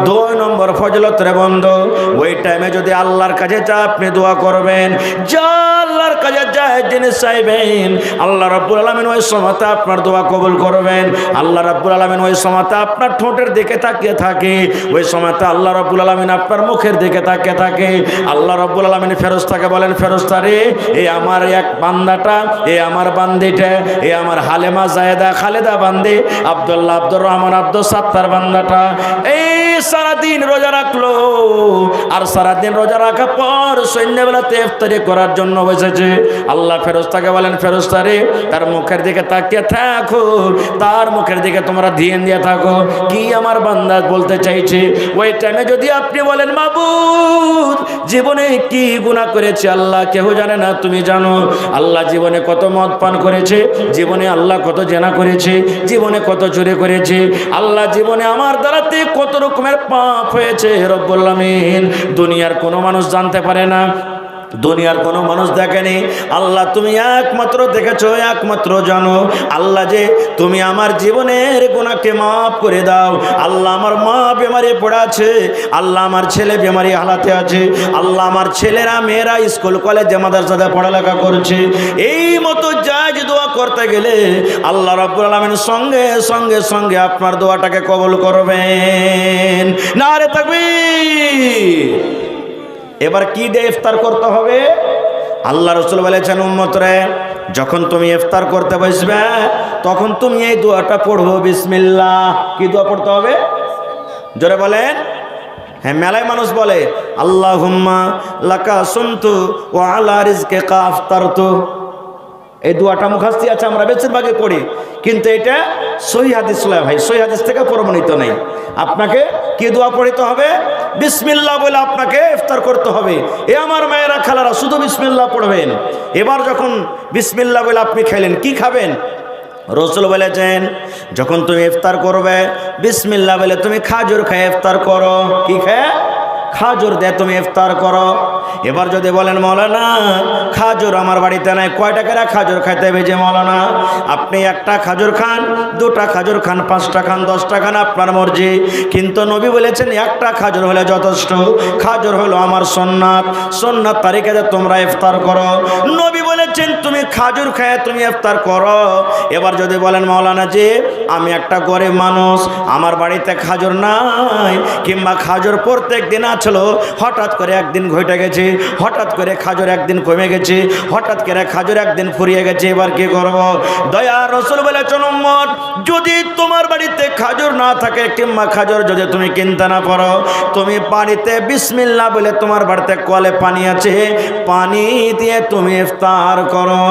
2 নম্বর ফজিলত রে বন্ধু, ওই টাইমে যদি আল্লাহর কাছে যা আপনি দোয়া করবেন, যা আল্লাহর কাছে যা জিনিস চাইবেন, আল্লাহ রাব্বুল আলামিন ওই সময়তে আপনার দোয়া কবুল করবেন। আল্লাহ রাব্বুল আলামিন ওই সময়তে আপনার ঠোঁটের দিকে তাকিয়ে থাকে, ওই সময়তে আল্লাহ রাব্বুল আলামিন আপনার মুখের দিকে তাকিয়ে থাকে। আল্লাহ রাব্বুল আলামিন ফেরেশতাকে বলেন, ফেরেশতা রে, এই আমার এক বান্দাটা, এই আমার বান্দিটা, এই আমার হালেমা জায়েদা খালেদা বান্দি, আব্দুল্লাহ আব্দুর রহমান আব্দুল সাত্তার বান্দাটা এই সারাদিন রোজা রাখলো, আর সারাদিন রোজা রাখার পর সন্ধ্যাবেলাতে ইফতারি করার জন্য বসেছে। আল্লাহ ফেরেশতাকে বলেন, ফেরেশতা রে, তার মুখের দিকে তাকিয়ে থাকো, তার মুখের দিকে তোমরা ধ্যান দিয়ে থাকো, কি আমার বান্দা বলতে চাইছে। ওই টাইমে যদি আপনি বলেন, মাবুদ, জীবনে কি গুনাহ করেছে আল্লাহ কেউ জানে না, তুমি জানো। আল্লাহ জীবনে কত মদ পান করেছে, জীবনে আল্লাহ কত জেনা করেছে, জীবনে কত চুরি করেছে, আল্লাহ জীবনে আমার দ্বারাতে কত রকমের পাপ হয়েছে রব্বুল আলামিন, দুনিয়ার কোনো মানুষ জানতে পারে না, দুনিয়ার কোনো মানুষ দেখেনি। আল্লাহ তুমি একমাত্র দেখেছো, একমাত্র জানো। আল্লাহ যে তুমি আমার জীবনের গুনাহকে মাফ করে দাও। আল্লাহ আমার মা বেমারি পড়ে আছে, আল্লাহ আমার ছেলে বেমারি হালাতে আছে, আল্লাহ আমার ছেলেরা মেয়েরা স্কুল কলেজে মাদ্রাসাতে পড়ালেখা করছে। এই মতো জায়েজ দোয়া করতে গেলে আল্লাহ রাব্বুল আলামিন সঙ্গে সঙ্গে সঙ্গে আপনার দোয়াটাকে কবুল করবেন। নারে তাকবীর। এবার কি দিয়ে ইফতার করতে হবে? আল্লাহ রাসূল বলেছেন, উম্মতরে, যখন তুমি ইফতার করতে বসবে তখন তুমি এই দোয়াটা পড়বো, বিসমিল্লাহ। কি দোয়া পড়তে হবে? জোরে বলেন। হ্যাঁ, মেলায় মানুষ বলে, আল্লাহুম্মা লাকা সুমতু ওয়া আলা রিজকিকা আফতারতু। এই দোয়াটা মুখস্থ আছে, আমরা বেশিরভাগই পড়ি, কিন্তু এটা সহিহ হাদিস নয় ভাই, সহিহ হাদিস থেকে প্রমাণিত নেই। আপনাকে কি দোয়া পড়তে হবে? বিসমিল্লাহ বলে আপনাকে ইফতার করতে হবে। এ আমার মায়েরা খালারা, শুধু বিসমিল্লাহ পড়বেন। এবার যখন বিসমিল্লাহ বলে আপনি খেলেন, কি খাবেন? রাসূল বলেছেন, যখন তুমি ইফতার করবে বিসমিল্লাহ বলে তুমি খাজুর খেয়ে ইফতার করো। কি খেয়ে? খাজুর দিয়ে তুমি ইফতার করো। এবার যদি বলেন, মাওলানা খাজুর আমার বাড়িতে নাই, কয় টাকার খাজুর খাইতে হবে যে মাওলানা? আপনি একটা খাজুর খান, দুটা খাজুর খান, 5টা খান, 10টা খান, আপনার মর্জি। কিন্তু নবী বলেছেন একটা খাজুর হলে যথেষ্ট। খাজুর হলো আমার সুন্নাত, সুন্নাত তারিখে তোমরা ইফতার করো। নবী বলেছেন তুমি খাজুর খেয়ে তুমি ইফতার করো। এবার যদি বলেন, মাওলানা জি আমি একটা গরিব মানুষ, আমার বাড়িতে খাজুর নাই, কিংবা খাজুর প্রত্যেক দিন আসলো, হঠাৎ করে একদিন ঘটে গেছে, হঠাৎ করে খাজুর একদিন কমে গেছে, হঠাৎ করে খাজুর একদিন ফুরিয়ে গেছে, এবার কি করব? দয়ার রাসূল বলেছেন, উম্মত, যদি তোমার বাড়িতে খাজুর না থাকে কিংবা খাজুর যদি তুমি কিনতে না পারো, তুমি পানিতে বিসমিল্লাহ বলে, তোমার বাড়িতে কলে পানি আছে, পানি দিয়ে তুমি ইফতার করো।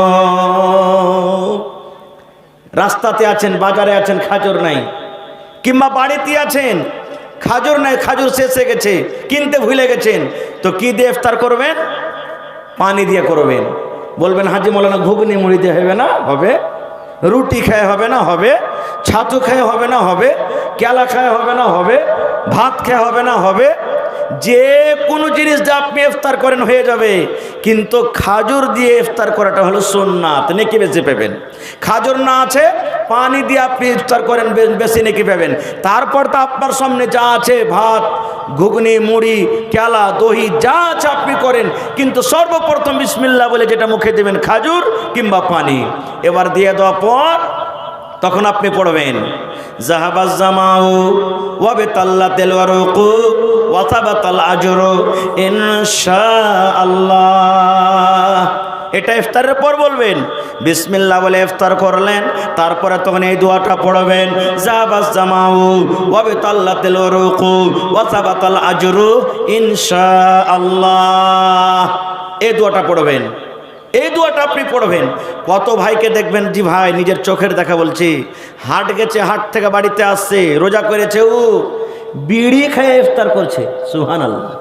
রাস্তাতে আছেন, বাজারে আছেন, খাজুর নাই, কিংবা বাড়িতে আছেন, খাজুর নাই, খাজুর শেষ হয়ে গেছে, কিনতে ভুলে গেছেন, তো কি দিয়ে ইফতার করবেন? পানি দিয়ে করবেন। বলবেন, হাজি মাওলানা ঘুগনি মুড়ি দিয়ে হবে না? হবে। রুটি খেয়ে হবে না? হবে। ছাতু খেয়ে হবে না? হবে। কেলা খেয়ে হবে না? হবে। ভাত খেয়ে হবে না? হবে। যে কোনো জিনিস যা আপনি ইফতার করেন হয়ে যাবে, কিন্তু খাজুর দিয়ে ইফতার করাটা হলো সুন্নাত, নেকি বেশি পাবেন। খাজুর না আছে, পানি দিয়ে আপনি ইফতার করেন, বেশি নেকি পাবেন। তারপর তো আপনার সামনে যা আছে, ভাত, ঘুগনি, মুড়ি, কেলা, দহি যা আছে আপনি করেন, কিন্তু সর্বপ্রথম বিসমিল্লাহ বলে যেটা মুখে দেবেন, খাজুর কিংবা পানি। এবার দিয়ে দেওয়ার পর তখন আপনি পড়বেন, জাহাবাজ জামাউ ওয়া বিতাল্লাতিল ওয়ারুকু ওয়া সাবাতাল আজরু ইনশাআল্লাহ। এটা ইফতারের পর বলবেন। বিসমিল্লাহ বলে ইফতার করলেন, তারপরে তখন এই দোয়াটা পড়বেন, জাহাবাজ জামাউ ওয়া বিতাল্লাতিল ওয়ারুকু ওয়া সাবাতাল আজরু ইনশাআল্লাহ। এই দোয়াটা পড়বেন। এই দোয়াটা আপনি পড়বেন। কত ভাইকে দেখবেন, জি ভাই নিজের চোখের দেখা বলছি, হাট গেছে, হাট থেকে বাড়িতে আসছে, রোজা করেছে, ও বিড়ি খেয়ে ইফতার করছে। সুবহানাল্লাহ,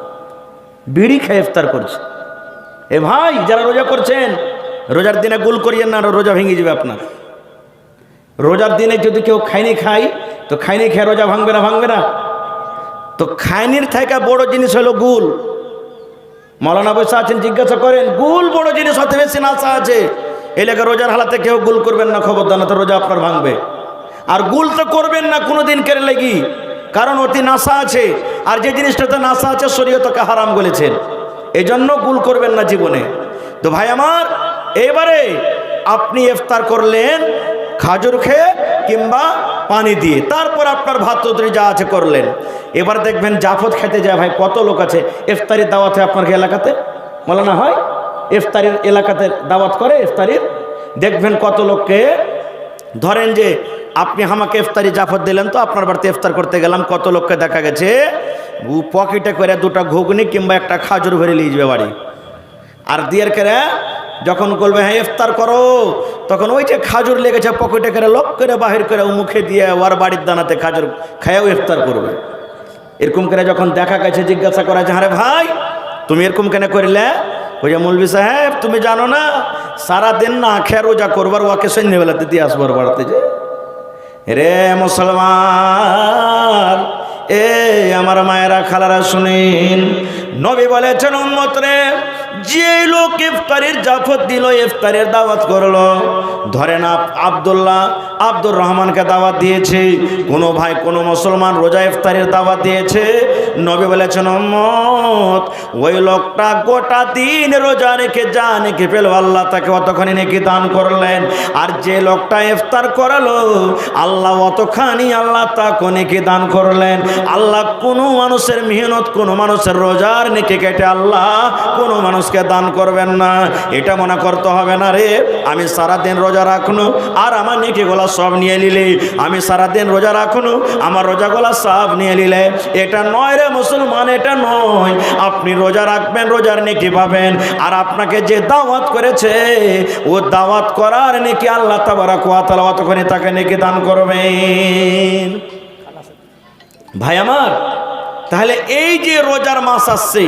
বিড়ি খেয়ে ইফতার করছে। এ ভাই যারা রোজা করছেন, রোজার দিনে গুল করিয়েন না, রোজা ভেঙে যাবে আপনার। রোজার দিনে যদি কেউ খাইনি খায়, তো খাইনি খেয়ে রোজা ভাঙবে না? ভাঙবে না। তো খাইনির থেকে বড় জিনিস হলো গুল। মৌলানা বসে আছেন, জিজ্ঞাসা করেন, গুল বড় জিনিস, হতে বেশি নাশা আছে। এই লেগে রোজার হালাতে কেউ গুল করবেন না, খবরদার, না তো রোজা আপনার ভাঙবে। আর গুল তো করবেন না কোনোদিন, কেড়ে লেগি কারণ অতি নাশা আছে, আর যে জিনিসটাতে নাশা আছে শরীয়তকে হারাম বলেছেন, এজন্য ভুল করবেন না জীবনে। তো ভাই আমার, এবারে আপনি ইফতার করলেন খাজুর খেয়ে কিংবা পানি দিয়ে, তারপর আপনার ভাত তরকারি যা আছে করলেন। এবার দেখবেন জাফত খেতে যায় ভাই কত লোক আছে। ইফতারির দাওয়াতে আপনার এলাকাতে বলা না হয়, ইফতারির এলাকাতে দাওয়াত করে ইফতারির, দেখবেন কত লোককে, ধরেন যে আপনি আমাকে ইফতারি জাফত দিলেন, তো আপনার বাড়িতে ইফতার করতে গেলাম, কত লোককে দেখা গেছে পকেটে করে দুটো ঘুগনি কিংবা একটা খাজুর ভরে নিয়ে যাবে বাড়ি, আর দিয়ে করে যখন বলবে হ্যাঁ ইফতার করো, তখন ওই যে খাজুর লেগেছে পকেটে করে লোক করে বাহির করে মুখে দিয়ে ওর বাড়ির দানাতে খাজুর খায়াও ইফতার করবে। এরকম করে যখন দেখা গেছে জিজ্ঞাসা করা যে আরে ভাই তুমি এরকম কেন করিলে, ওই যে মৌলভী সাহেব তুমি জানো না সারাদিন না খেয়ে রোজা করবার, ওকে সন্ধ্যেবেলাতে দিয়ে আসবার বাড়াতে যে। রে মুসলমান, এ আমার মায়েরা খালারা শুনেন, নবী বলেছেন উম্মত রে, যে লোক ইফতারের জাফত দিল, ইফতারের দাওয়াত করলো, ধরেন আব্দুর রহমানকে দাওয়াত দিয়েছে, কোনো ভাই কোনো মুসলমান রোজা ইফতারের দাওয়াত দিয়েছে, নবী বলেছেন উম্মত ওই লোকটা গোটা দিন রোজা রেখে যা নেকি পেল আল্লাহ তাকে অতখানি নেকি দান করলেন, আর যে লোকটা ইফতার করালো আল্লাহ অতখানি আল্লাহ তাকে নেকি দান করলেন। আল্লাহ কোনো মানুষের মেহনত, কোনো মানুষের রোজার নেকি কেটে আল্লাহ কোনো মানুষকে দান করবেন না। এটা মনে করতে হবে না রে আমি সারাদিন রোজা রাখনো আর আমার নেকিগুলা সব নিয়ে নিলে, আমি সারাদিন রোজা রাখনো আমার রোজাগুলা সব নিয়ে নিলে, এটা নয় রে মুসলমান, এটা নয়। আপনি রোজা রাখবেন, রোজার নেকি পাবেন, আর আপনাকে যে দাওয়াত করেছে ও দাওয়াত করার নেকি আল্লাহ তাবারাক ওয়া তাআলা অতখানি তাকে নেকি দান করবেন। ভাই আমার, তাহলে এই যে রোজার মাস আসছে,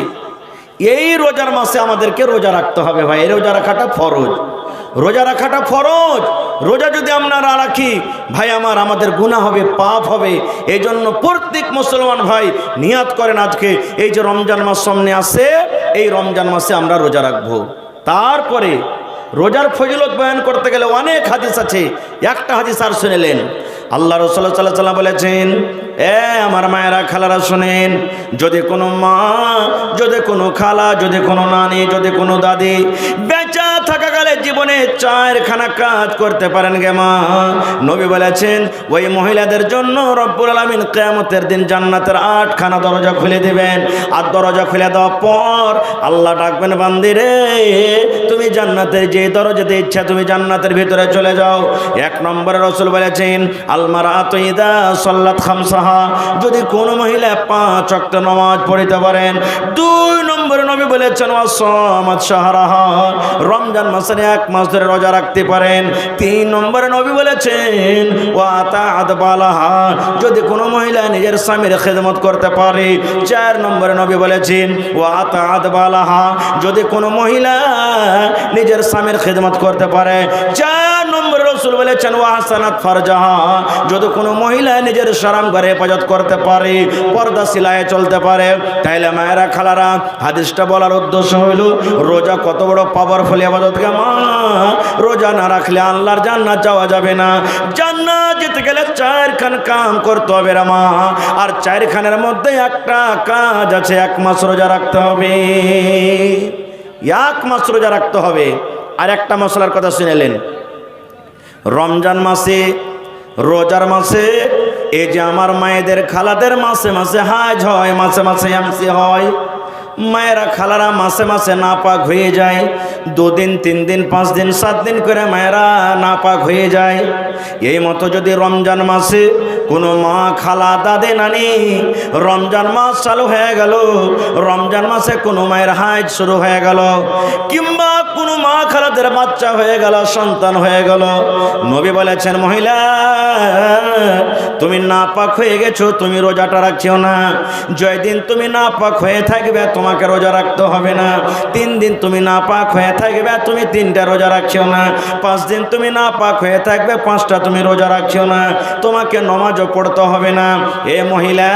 এই রোজার মাসে আমাদেরকে রোজা রাখতে হবে ভাই। এই রোজা রাখাটা ফরজ, রোজা রাখাটা ফরজ। রোজা যদি আমরা না রাখি ভাই আমার, আমাদের গুনাহ হবে, পাপ হবে। এই জন্য প্রত্যেক মুসলমান ভাই নিয়াত করেন আজকে এই যে রমজান মাস সামনে আসে, এই রমজান মাসে আমরা রোজা রাখবো। তারপরে রোজার ফজিলত বয়ান করতে গেলে অনেক হাদিস আছে, একটা হাদিস আর শুনেলেন। আল্লাহ রাসূল সাল্লাল্লাহু আলাইহি ওয়াসাল্লাম বলেছেন, এ আমার মায়েরা খালারা শুনেন, যদি কোনো মা, যদি কোনো খালা, যদি কোনো নানি, যদি কোনো দাদি বেঁচে থাকাকালে জীবনে 4খানা কাজ করতে পারেন গে মা, নবী বলেছেন ওই মহিলাদের জন্য রব্বুল আলামিন কিয়ামতের দিন জান্নাতের 8খানা দরজা খুলে দিবেন। আর দরজা খুলে দেওয়ার পর আল্লাহ ডাকবেন, বান্দি রে তুমি জান্নাতের যে দরজাতে ইচ্ছা তুমি জান্নাতের ভিতরে চলে যাও। 1 নম্বরে রাসূল বলেছেন আল মারাতু ইযা সাল্লাত খামসাহা, যদি কোনো মহিলা 5 ওয়াক্ত নামাজ পড়তে পারেন। 2 নম্বরে নবী বলেছেন ওয়াসামাত শাহরাহা, রমজান মাসের 1 মাস ধরে রোজা রাখতে পারেন। 3 নম্বরে নবী বলেছেন ওয়া আতাআত বালাহা, যদি কোনো মহিলা নিজের স্বামীর খেদমত করতে পারে। 4 নম্বরে নবী বলেছেন ওয়া আতাআত বালাহা, যদি কোনো মহিলা নিজের স্বামীর খেদমত করতে পারে। 4 নম্বরে রাসূল বলেছেন ওয়া হাসানাত ফারজাহা, যদি কোনো মহিলা নিজের শরম ঘরে হেফাজত করতে পারে, পর্দা সিলায়ে চলতে পারে। তাইলে মায়েরা খালারা, হাদিসটা বলার উদ্দেশ্য হইল রোজা কত বড় পাওয়ারফুল ইবাদত গে মা। রোজা না রাখলে আল্লাহর জান্নাত যাওয়া যাবে না। জান্নাত যেতে গেলে 4খান কাম করতে হবে রে মা, আর 4খানের মধ্যে একটা কাজ আছে, 1 মাস রোজা রাখতে হবে। 1 মাস রোজা রাখতে হবে। আর একটা মশলার কথা শুনেলেন, রমজান মাসে, রোজার মাসে, এই যে আমার মায়েদের খালাদের মাসে মাসে হাজ হয়, মাসে মাসে এমসি হয়। মায়েরা খালারা মাসে মাসে নাপাক হয়ে যায়। 2 দিন 3 দিন 5 দিন 7 দিন করে মায়েরা নাপাক হয়ে যায়। এই মতো যদি রমজান মাসে কোনো মা, খালা, দাদে, নানি রমজান মাস চালু হয়ে গেল, রমজান মাসে কোনো মায়ের হাজ শুরু হয়ে গেল, কিংবা কোনো মা খালাদের বাচ্চা হয়ে গেল, সন্তান হয়ে গেল, নবী বলেছেন মহিলা তুমি নাপাক হয়ে গেছো, তুমি রোজাটা রাখছো না। যেদিন তুমি নাপাক হয়ে থাকবে তোমাকে রোজা রাখতে হবে না। 3 দিন তুমি নাপাক হয়ে থাকবে, তুমি 3টা রোজা রাখছো না। 5 দিন তুমি নাপাক হয়ে থাকবে, 5টা তুমি রোজা রাখছো না। তোমাকে নমাজ নামাজও পড়তে হবে না। এ মহিলা,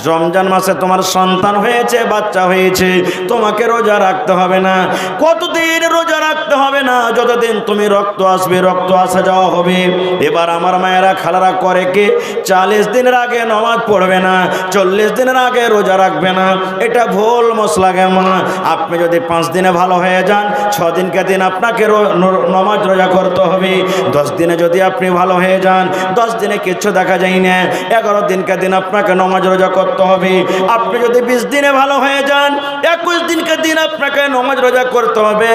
রমজান মাসে তোমার সন্তান হয়েছে, বাচ্চা হয়েছে, তোমাকে রোজা রাখতে হবে না। কতদিন রোজা রাখতে হবে না? যতদিন তুমি রক্ত আসবে, রক্ত আসা যাওয়া হবে। এবার আমার মায়েরা খালারা করে কি, 40 দিনের আগে নামাজ পড়বে না, 40 দিনের আগে রোজা রাখবে না। এটা ভুল মশলা মা। আপনি যদি 5 দিনে ভালো হয়ে যান, 6 দিনকে দিন আপনাকে নামাজ রোজা করতে হবে। 10 দিনে যদি আপনি ভালো হয়ে যান, 10 দিনে কিচ্ছু দেখা যায় না, 11 দিনকে দিন আপনাকে নামাজ রোজা করতে হবে। আপনি যদি 20 দিনে ভালো হয়ে যান, 21 দিনকে দিন আপনাকে নামাজ রোজা করতে হবে।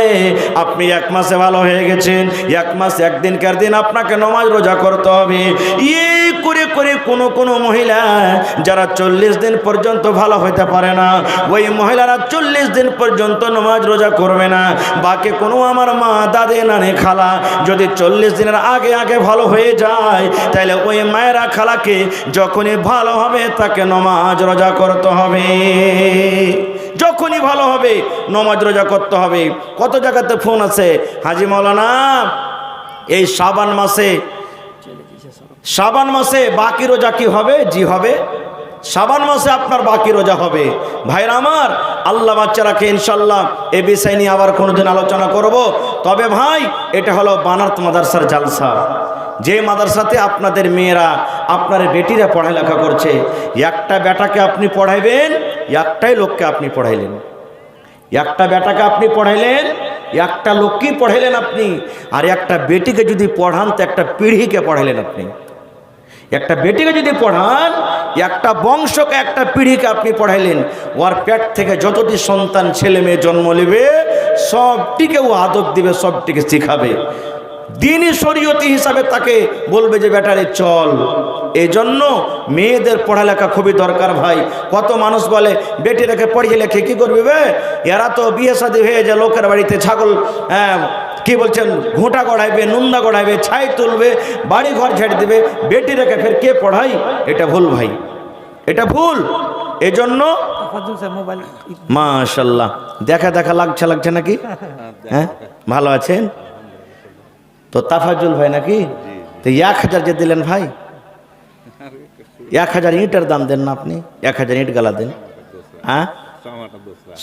আপনি 1 মাসে ভালো হয়ে গেছেন, 1 মাস 1 দিনকার দিন আপনাকে নামাজ রোজা করতে হবে। এই করে করে কোনো মহিলা যারা 40 দিন পর্যন্ত ভালো হইতে পারে না, ওই মহিলারা 40 দিন পর্যন্ত নামাজ রোজা করবে না। বাকি কোনো আমার মা, দাদি, নানি, খালা যদি 40 দিনের আগে আগে ভালো হয়ে যায়, তাহলে ওই মায়েরা খালাকে যখনই ভালো হবে তাকে নামাজ রোজা করতে হবে। যখনই ভালো হবে নামাজ রোজা করতে হবে। কত জায়গাতে ফোন আছে, হাজি মাওলানা এই শাবান মাসে বাকি রোজা কি হবে? জি হবে, শাবান মাসে আপনার বাকি রোজা হবে। ভাইরা আমার, আল্লাহ বাচ্চারাকে ইনশাল্লাহ এ বিষয় নিয়ে আবার কোনোদিন আলোচনা করব। তবে ভাই, এটা হলো বানারত মাদ্রাসার জালসা। যে মাদ্রাসাতে আপনাদের মেয়েরা, আপনার বেটিরা পড়ালেখা করছে। একটা বেটাকে আপনি পড়াইবেন, একটাই লোককে আপনি পড়াইলেন। একটা বেটাকে আপনি পড়াইলেন, একটা লোককেই পড়াইলেন আপনি। আর একটা বেটিকে যদি পড়ান তো একটা পিঢ়িকে পড়াইলেন আপনি। একটা বেটিকে যদি পড়ান, একটা বংশকে, একটা পিঢ়িকে আপনি পড়াইলেন। ওর পেট থেকে যতটি সন্তান ছেলে মেয়ে জন্ম নেবে, সবটিকে ও আদব দিবে, সবটিকে শিখাবে। দ্বীনি শরীয়তি হিসাবে তাকে বলবে যে বেটারে চল। এই জন্য মেয়েদের পড়ালেখা খুবই দরকার ভাই। কত মানুষ বলে বেটিটাকে পড়িয়ে লেখে কি করবি বে, এরা তো বিয়ে শাদী হয়ে যায়, লোকের বাড়িতে ছাগল কি বলছেন ঘোঁটা গড়াইবে, নুন্দা গড়াইবে, ছাই তুলবে, বাড়ি ঘর ঝেড়ে দেবে, বেটি রেখে ফের কে পড়াই? এটা ভুল ভাই, এটা ভুল। এজন্য মাশাআল্লাহ দেখা লাগছে নাকি? হ্যাঁ, ভালো আছেন তো? তাফাজুল ভাই নাকি? তো 1000 যে দিলেন ভাই, 1000 ইটের দাম দেন না আপনি? 1000 ইট গালা দেন। হ্যাঁ,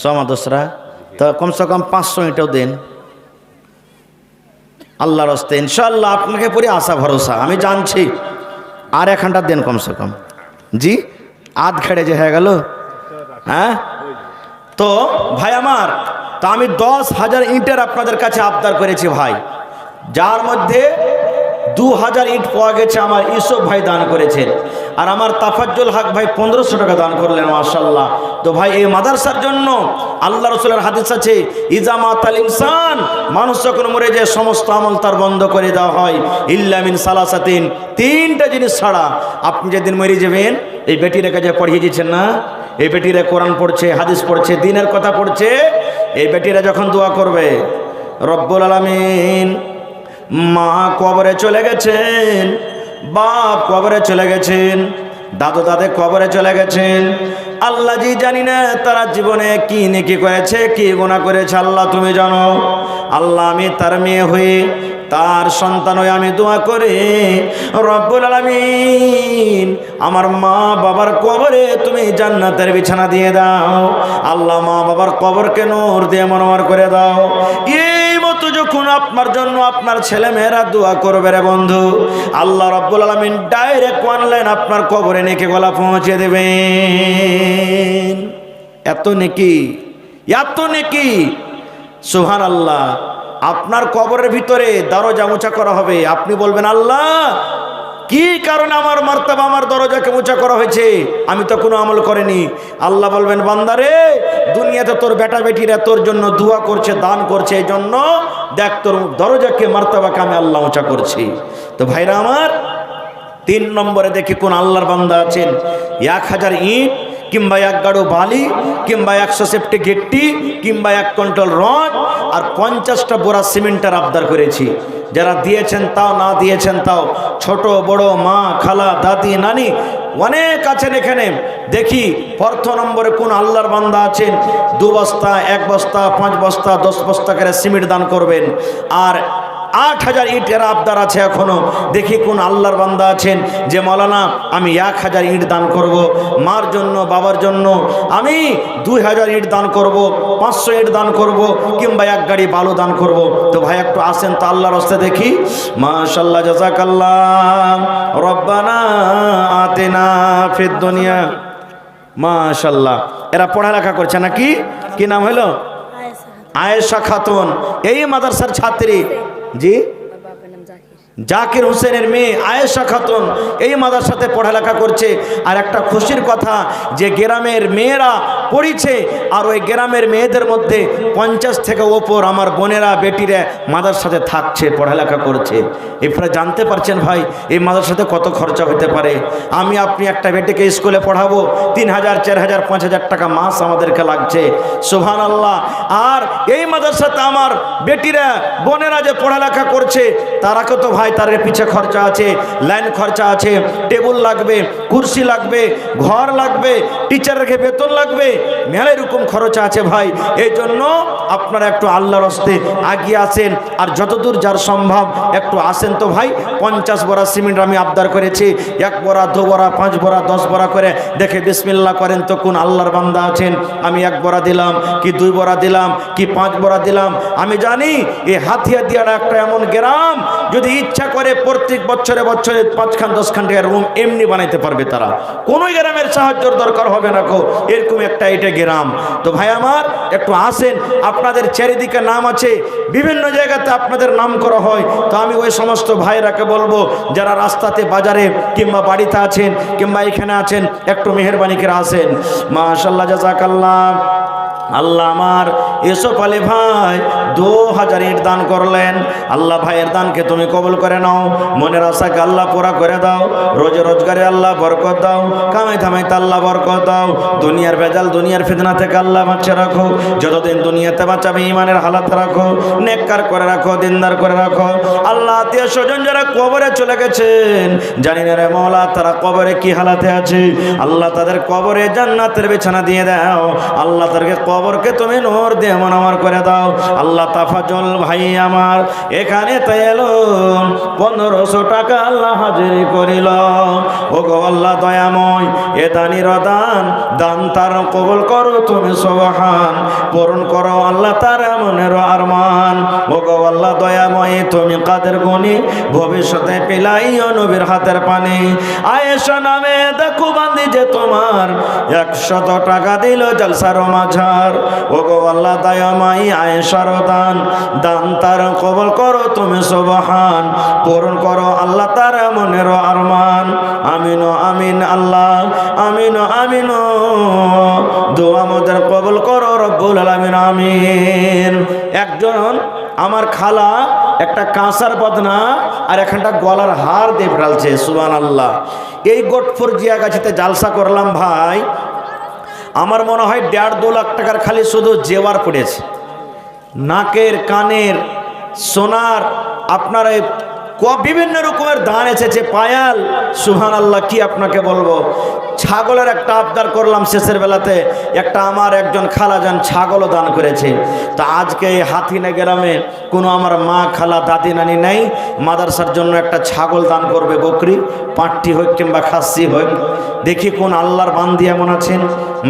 সমা দোসরা তো কমসে কম 500 ইটও দেন আল্লাহর রাস্তায়। ইনশাআল্লাহ আপনাকে পরে আশা ভরসা, আমি জানছি। আর 1 ঘন্টা দেন কমসে কম। জি, আধ খেড়ে যে হয়ে গেল। হ্যাঁ, তো ভাই আমার, তা আমি 10,000 ইটের আপনাদের কাছে আবদার করেছি ভাই, যার মধ্যে 2000 ইট পাওয়া গেছে আমার ইউসুফ ভাই দান করেছেন, আর আমার তাফাজ্জুল হক ভাই 1500 টাকা দান করলেন, মাশাআল্লাহ। তো ভাই, এই মাদ্রাসার জন্য আল্লাহ রাসূলের হাদিস আছে, ইজা মাতাল ইনসান, মানুষ যখন মরে যায় সমস্ত আমল তার বন্ধ করে দেওয়া হয়, ইল্লা মিন সালাসাতিন, 3টা জিনিস ছাড়া। আপনি যেদিন মরে যাবেন, এই বেটির কাছে পড়িয়ে দিচ্ছেন না, এই বেটিরা কোরআন পড়ছে, হাদিস পড়ছে, দ্বীনের কথা পড়ছে, এই বেটিরা যখন দোয়া করবে, রব্বুল আলামিন, মা কবরে চলে গেছেন, বাপ কবরে চলে গেছেন, দাদু দাদে কবরে চলে গেছেন, আল্লাহ জি জানি না তারা জীবনে কি নেকি করেছে, কি গুনাহ করেছে, আল্লাহ তুমি জানো। আল্লাহ, আমি তার মেয়ে হয়ে, তার সন্তান হয়ে আমি দোয়া করে, রব্বুল আলামিন, আমার মা বাবার কবরে তুমি জান্নাতের বিছানা দিয়ে দাও। আল্লাহ, মা বাবার কবরকে নূর দিয়ে মনোহর করে দাও। এই মতো যখন আপনার জন্য আপনার ছেলে মেয়েরা দোয়া করবে রে বন্ধু, আল্লাহ রব্বুল আলামিন ডাইরেক্ট অনলাইন আপনার কবরে নেকি গলা পৌঁছে দেবেন। এত নেকি, এত নেকি, সুবহানাল্লাহ। আপনার কবরের ভিতরে দরজা উঁচা করা হবে। আপনি বলবেন, আল্লাহ কি কারণে আমার মার্তাবা, আমার দরজাকে উঁচা করা হয়েছে? আমি তো কোনো আমল করিনি। আল্লাহ বলবেন, বান্দারে, দুনিয়াতে তোর বেটা বেটিরা তোর জন্য দোয়া করছে, দান করছে, এই জন্য দেখ তোর দরজাকে, মার্তাবাকে আমি আল্লাহ উঁচা করছি। তো ভাইরা আমার, 3 নম্বরে দেখি কোন আল্লাহর বান্দা আছেন 1000 ইট কিংবা 1 গাড়ু বালি কিংবা 100 সেফটি গেট্টি কিংবা 1 কুইন্টাল রড আর 50টা বোরা সিমেন্টের আবদার করেছি। যারা দিয়েছেন তাও, না দিয়েছেন তাও, ছোট বড়, মা খালা দাদি নানি অনেক আছেন এখানে। দেখি প্রথম নম্বরে কোন আল্লাহর বান্দা আছেন 2 বস্তা, 1 বস্তা, 5 বস্তা, 10 বস্তা করে সিমেন্ট দান করবেন। আর 8,000 ইটের আবদার আছে এখনো। দেখি কোন আল্লাহর বান্দা আছেন যে মৌলানা আমি 1,000 ইট দান করব, মার জন্য বাবার জন্য আমি 2,000 ইট দান করব, 500 ইট দান করব, কিংবা 1 গাড়ি বালু দান করব। তো ভাই একটু আসেন তো আল্লাহর রাস্তায় দেখি। মাশাআল্লাহ, জাযাকাল্লাহ, রব্বানা আতিনা ফিদ দুনিয়া। মাশাআল্লাহ, এরা পড়ালেখা করছে নাকি? কি নাম হলো? আয়েশা খাতুন, এই মাদ্রাসার ছাত্রী। জি, জাকির হোসেনের মেয়ে আয়েশা খাতুন এই মাদ্রাসাতে পড়ালেখা করছে। আর একটা খুশির কথা যে গ্রামের মেয়েরা পড়িছে, আর ওই গ্রামের মেয়েদের মধ্যে 50 থেকে ওপর আমার বোনেরা বেটিরা মাদ্রাসাতে থাকছে, পড়ালেখা করছে। এরপরে জানতে পারছেন ভাই এই মাদ্রাসাতে কত খরচা হতে পারে। আমি আপনি একটা বেটিকে স্কুলে পড়াবো, 3,000, 4,000, 5,000 টাকা মাস আমাদেরকে লাগছে। সুবহানাল্লাহ। আর এই মাদ্রাসাতে আমার বেটিরা বোনেরা যে পড়ালেখা করছে তারাকে তো ভাই তার পিছে খরচা আছে, লাইন খরচা আছে, টেবিল লাগবে, কুরসি লাগবে, ঘর লাগবে, টিচারকে বেতন লাগবে, মেলা এরকম খরচা আছে ভাই। এই জন্য আপনারা একটু আল্লাহর রাস্তায় এগিয়ে আসেন, আর যতদূর যার সম্ভব একটু আসেন তো ভাই। 50 বড়া সিমেন্ট আমি আবদার করেছি, 1 বড়া, 2 বড়া, 5 বড়া, 10 বড়া করে দেখে বিসমিল্লাহ করেন তো কোন আল্লাহর বান্দা আছেন। আমি 1 বড়া দিলাম, কি 2 বড়া দিলাম, কি 5 বড়া দিলাম। আমি জানি এই হাতিয়া দিয়ার একটা এমন গ্রাম, যদি ইচ্ছা করে প্রত্যেক বছরে 5-10 টাকার রুম এমনি বানাইতে পারবে তারা, কোনো গ্রামের সাহায্যের দরকার হবে না কো, এরকম একটা এটা গ্রাম। তো ভাই আমার একটু আসেন, আপনাদের চারিদিকে নাম আছে, বিভিন্ন জায়গাতে আপনাদের নাম করা হয়। তো আমি ওই সমস্ত ভাইরাকে বলবো যারা রাস্তাতে, বাজারে, কিংবা বাড়িতে আছেন, কিংবা এখানে আছেন, একটু মেহেরবানি করে আসেন। মাশাআল্লাহ, জাযাকাল্লাহ। আল্লাহ আমার ইউসুফ আলী ভাই 2,000 ইট দান করলেন। আল্লাহ ভাইয়ের দানকে তুমি কবুল করে নাও, মনের আশাকে আল্লাহ পুরা করে দাও, রোজে রোজগারে আল্লাহ বরকত দাও, কামাই থামাইতে আল্লাহ বরকত দাও, দুনিয়ার ভেজাল, দুনিয়ার ফিতনা থেকে আল্লাহ বাঁচিয়ে রাখো, যতদিন দুনিয়াতে বাঁচাবে ইমানের হালাত রাখো, নেককার করে রাখো, দিনদার করে রাখো। আল্লাহ আত্মীয় স্বজন যারা কবরে চলে গেছেন, জানি না রে মওলা তারা কবরে কি হালাতে আছে, আল্লাহ তাদের কবরে জান্নাতের বিছানা দিয়ে দাও। আল্লাহ তাদেরকে কবরকে তুমি নূর দিয়ে মনোহর করে দাও। আল্লাহ তাফাজল ভাই আমার এখানে তো এলো, 1500 টাকা আল্লাহ হাজিরি করিল। ও গো আল্লাহ দয়াময়, এ দানির দান, দান তার কবুল করো তুমি সুবহান, পূরণ করো আল্লাহ তার মনের আরমান। ও গো আল্লাহ দয়াময়, তুমি কাদের গুণী, ভবিষ্যতে পিলাইও নবীর হাতের পানি। আয়েশা নামে দেখো বান্দি যে তোমার 100 টাকা দিল জলসার মাঝার। ও গো আল্লাহ দয়াময়, আয়েশার দান, দান তার কবুল করো তুমি সুবহান, পূরণ করো আল্লাহ তার মনের আরমান। আমিন আমিন আল্লাহ, আমিন আমিন, দোয়া আমাদের কবুল করো রব্বুল আলামিন, আমিন। একজন আমার খালা একটা কাঁসার বদনা আর একটা গলার হার দিয়ে ফেলছে, সুবহানাল্লাহ। এই গোটপুর জিয়াগাছিতে জালসা করলাম ভাই, আমার মনে হয় 1.5-2 লাখ টাকার খালি শুধু জেওয়ার পড়েছে, নাকের, কানের, সোনার, আপনার বিভিন্ন রকমের দান এসেছে, পায়াল, সুবহানাল্লাহ। কি আপনাকে বলবো, ছাগলের একটা আবদার করলাম শেষের বেলাতে, একটা আমার একজন খালাজান ছাগলও দান করেছে। তা আজকে এই হাতিনা গ্রামে কোনো আমার মা, খালা, দাদি, নানি নেই, মাদ্রাসার জন্য একটা ছাগল দান করবে, বকরি, পাঁঠটি হোক কিংবা খাসি হোক। দেখি কোন আল্লাহর বান্দি এমন আছেন।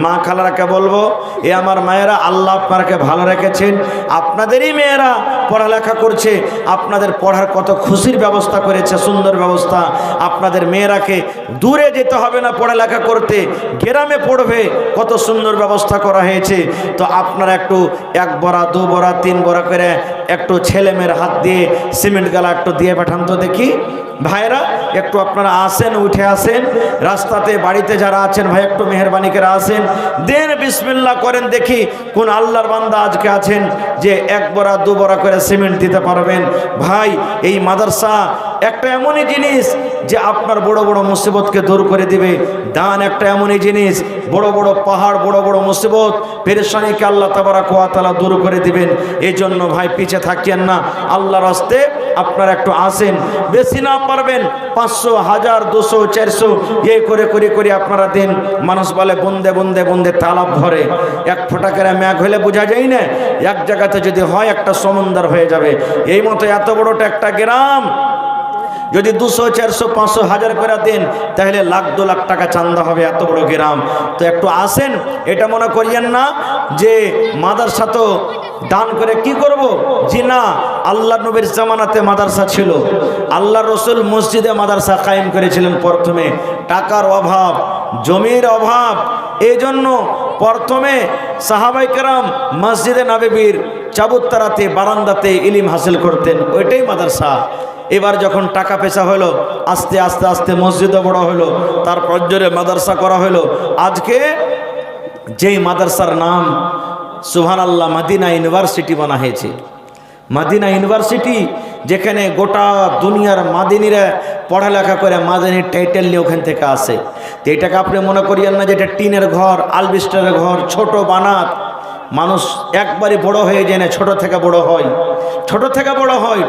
মা খালারাকে বলবো, এ আমার মায়েরা, আল্লাহ আপনাকে ভালো রেখেছেন, আপনাদেরই মেয়েরা পড়ালেখা করছে, আপনাদের পড়ার কত খুশির ব্যবস্থা করেছে, সুন্দর ব্যবস্থা। আপনাদের মেয়েরাকে দূরে যেতে হবে না পড়ালেখা করতে, গ্রামে পড়বে, কত সুন্দর ব্যবস্থা করা হয়েছে। তো আপনারা একটু 1 বড়া, 2 বড়া, 3 বড়া করে একটু ছেলেমেয়ের হাত দিয়ে সিমেন্ট গালা একটু দিয়ে পাঠান তো দেখি। ভাইরা একটু আপনারা আসেন, উঠে আসেন, রাস্তাতে, বাড়িতে যারা আছেন ভাই একটু মেহেরবানি করে আসেন, দেন বিসমিল্লাহ করেন, দেখি কোন আল্লাহর বান্দা আজকে আছেন যে 1 বড়া, 2 বড়া করে সিমেন্ট দিতে পারবেন। ভাই এই মাদ্রাসা একটা এমনই জিনিস যে আপনার বড় বড় মুসিবতকে দূর করে দিবে। দান একটা এমনই জিনিস, বড় বড় পাহাড়, বড় বড় মুসিবত, পেরেশানিকে আল্লাহ তাবারক ওয়া তাআলা দূর করে দিবেন। এই জন্য ভাই পিছে থাকেন না, আল্লাহর রাস্তে আপনারা একটু আসেন। বেশি না পারবেন 500, 1000, 200, 400 এই করে করে করে আপনারা দেন। মানুষ বলে বন্দে বন্দে বন্দে তালাব ভরে, এক ফোঁটা করে ম্যাঘ হলে বোঝা যায় না, এক জায়গাতে যদি হয় একটা সমুদ্র হয়ে যাবে। এই মতো এত বড়টা একটা গ্রাম যদি 200, 400, 500, 1000 করে দেন তাহলে লাখ 2 লাখ টাকা চান্দা হবে, এত বড় গ্রাম। তো একটু আসেন, এটা মনে করিয়েন না যে মাদ্রাসা তো দান করে কি করব। জি না, আল্লাহ নবীর জামানাতে মাদ্রাসা ছিল, আল্লাহ রসুল মসজিদে মাদ্রাসা কায়েম করেছিলেন। প্রথমে টাকার অভাব, জমির অভাব, এই জন্য প্রথমে সাহাবায়ে কেরাম মসজিদে নববীর চাবুত্তরাতে বারান্দাতে ইলম হাসিল করতেন, ওইটাই মাদ্রাসা। এবার যখন টাকা পয়সা হলো, আস্তে আস্তে আস্তে মসজিদও বড় হলো, তারপর জোরে মাদ্রাসা করা হলো। আজকে যেই মাদ্রাসার নাম সুবহানাল্লাহ মদিনা ইউনিভার্সিটি বানা হয়েছে, মদিনা ইউনিভার্সিটি, যেখানে গোটা দুনিয়ার মাদিনীরা পড়ালেখা করে মাদিনীর টাইটেল নিয়ে ওখান থেকে আসে। তো এটাকে আপনি মনে করিয়েন না যে এটা টিনের ঘর, আলবিস্টারের ঘর, ছোট বানাত। মানুষ একবারই বড় হয়ে যায় না, ছোট থেকে বড় হয়, ছোট থেকে বড় হয়।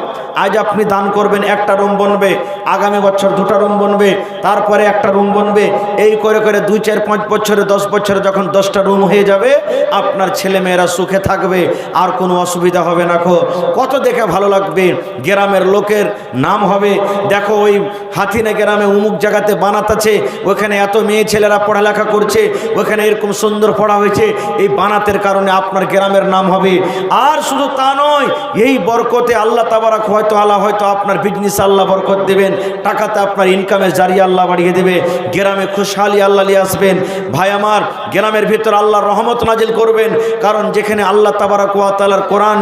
আজ আপনি দান করবেন, একটা রুম বনবে, আগামী বছর 2টা রুম বনবে, তারপরে একটা রুম বনবে, এই করে করে 2, 4, 5 বছরে, 10 বছরে যখন 10টা রুম হয়ে যাবে, আপনার ছেলে মেয়েরা সুখে থাকবে, আর কোনো অসুবিধা হবে না। কত দেখে ভালো লাগবে, গ্রামের লোকের নাম হবে, দেখো ওই হাতিনা গ্রামে উমুক জায়গাতে বানাত আছে, ওখানে এত মেয়ে ছেলেরা পড়ালেখা করছে, ওখানে এরকম সুন্দর পড়া হয়েছে, এই বানাতের কারণে আপনার গ্রামের নাম হবে। আর শুধু তা নয়, এই বরকতে আল্লাহ তাবারক হয়তো আপনার বিজনেস আল্লাহ বরকত দেবেন, টাকাতে আপনার ইনকামের জারিয়া আল্লাহ বাড়িয়ে দেবে, গ্রামে খুশহালি আল্লাহ নিয়ে আসবেন। ভাই আমার, গ্রামের ভিতর আল্লাহর রহমত নাজিল করবেন, কারণ যেখানে আল্লাহ তাবারক ওয়া তাআলার কোরআন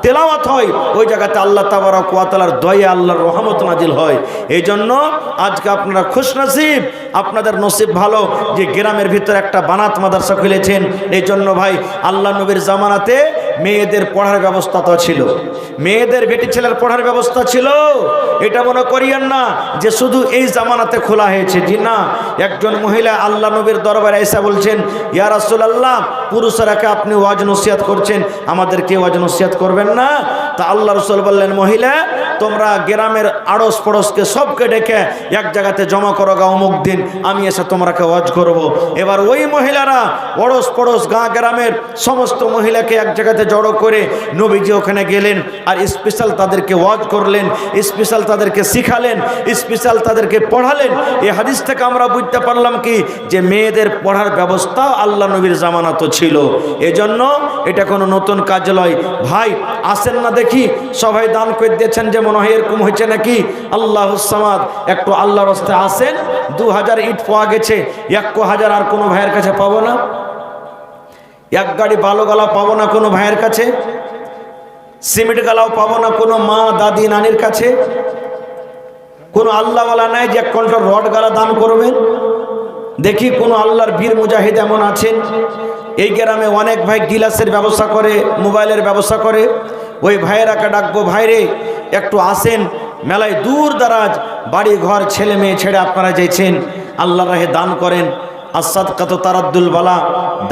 তেলাওয়াত হয়, ওই জায়গাতে আল্লাহ তাবারক ওয়া তাআলার দয়া, আল্লাহর রহমত নাজিল হয়। এই জন্য আজকে আপনারা খুশনসিব, আপনাদের নসিব ভালো যে গ্রামের ভিতর একটা বানাত মাদ্রাসা খুলেছেন। এই জন্য ভাই, আল্লাহ নবীর জামানাতে মেয়েদের পড়ার ব্যবস্থা তো ছিল, মেয়েদের বেটি ছেলের পড়ার ব্যবস্থা ছিল। এটা মনে করিয়েন না যে শুধু এই জামানাতে খোলা হয়েছে, জি না। একজন মহিলা আল্লাহ নবীর দরবারে এসে বলছেন, ইয়া রাসূলুল্লাহ, পুরুষেরাকে আপনি ওয়াজ নসিহত করছেন, আমাদেরকে ওয়াজ নসিহত করবেন না? তা আল্লাহ রাসূল বললেন, মহিলা, তোমরা গ্রামের আড়স পড়োশকে সবকে ডেকে এক জায়গাতে জমা করো গা, অমুক দিন আমি এসে তোমরাকে ওয়াজ করব। এবার ওই মহিলারা আড়স পড়োশ গাঁ গ্রামের সমস্ত মহিলাকে এক জায়গাতে জড়ো করে নবীজি ওখানে গেলেন, আর স্পেশাল তাদেরকে ওয়াজ করলেন, স্পেশাল তাদেরকে শিখালেন, স্পেশাল তাদেরকে পড়ালেন। এই হাদিস থেকে আমরা বুঝতে পারলাম কি, যে মেয়েদের পড়ার ব্যবস্থা আল্লাহ নবীর জামানাতো ছিল। এজন্য এটা কোনো নতুন কাজ নয়। ভাই আসেন না দেখি, সবাই দান করে দিয়েছেন যে মনে হয় এরকম হয়েছে নাকি। আল্লাহুস সামাদ, একটু আল্লাহর রাস্তায় আসেন। 2000 ইট পাওয়া গেছে, 1000 আর কোনো ভাইয়ের কাছে পাবো না, এক গাড়ি বালু গালা পাবো না কোনো ভাইয়ের কাছে, সিমেন্ট গালাও পাবো না কোনো মা দাদি নানির কাছে, কোনো আল্লাহওয়ালা নাই যে 1 কন্ট্রোল রড গালা দান করবেন। দেখি কোনো আল্লাহর বীর মুজাহিদ এমন আছেন। এই গ্রামে অনেক ভাই গিলাসের ব্যবসা করে, মোবাইলের ব্যবসা করে, ওই ভাইয়েরাকে ডাকবো, ভাইরে একটু আসেন। মেলায় দূর দারাজ বাড়ি ঘর ছেলে মেয়ে ছেড়ে আপনারা যেছেন, আল্লাহর রাহে দান করেন। আসাদকাত তারাদ্দুল বালা,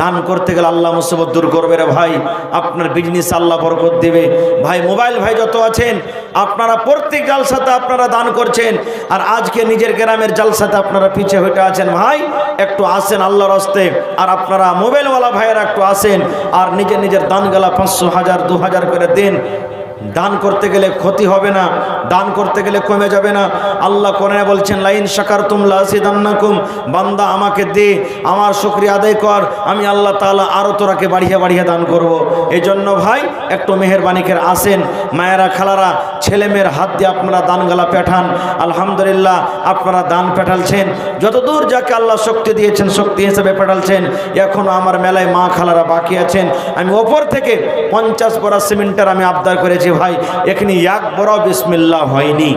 দান করতে গেলে আল্লাহ মুসিবত দূর করবে রে ভাই, আপনার বিজনেস আল্লাহ বরকত দেবে। ভাই মোবাইল ভাই যত আছেন, আপনারা প্রত্যেক জালসাতে আপনারা দান করছেন, আর আজকে নিজের গ্রামের জালসাতে আপনারা পিছিয়ে হয়ে আছেন। ভাই একটু আসেন আল্লাহর রাস্তে, আর আপনারা মোবাইলওয়ালা ভাইয়েরা একটু আসেন, আর নিজের নিজের দানগালা 500, 1000, 2000 করে দেন। দান করতে গেলে ক্ষতি হবে না, দান করতে গেলে কমে যাবে না। আল্লাহ কোরআনে বলছেন, লাইন শাকারতুম লাযিদান্নাকুম, বান্দা আমাকে দে, আমার শুকরিয়া আদায় কর, আমি আল্লাহ তাআলা আরো তোরাকে বাড়িয়ে বাড়িয়ে দান করব। এই জন্য ভাই একটু মেহেরবানি করে আসেন। মায়েরা খালারা ছেলে মেয়ের হাত দিয়ে আপনারা দানগালা পাঠান। আলহামদুলিল্লাহ আপনারা দান পাঠালছেন, যতদূর যাকে আল্লাহ শক্তি দিয়েছেন শক্তি হিসেবে পাঠালছেন। এখনও আমার মেলায় মা খালারা বাকি আছেন। আমি ওপর থেকে 50 বড়া সিমেন্টের আমি আবদার করেছি, ভাই এখানে 1 বড় বিসমিল্লাহ হয়নি।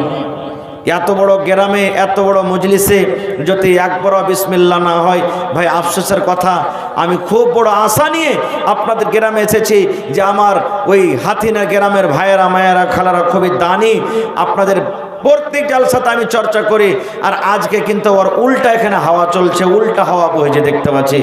এত বড় গ্রামে এত বড় মজলিসে যদি একবারও বিসমিল্লাহ না হয়, ভাই আফসোসের কথা। আমি খুব বড় আশা নিয়ে আপনাদের গ্রামে এসেছি যে আমার ওই হাতিনা গ্রামের ভাইয়েরা মায়েরা খালারা খুবই দানি, আপনাদের প্রত্যেক জালসাতে আমি চর্চা করি। আর আজকে কিন্তু ওর উল্টা এখানে হাওয়া চলছে, উল্টা হাওয়া বইছে দেখতে পাচ্ছি।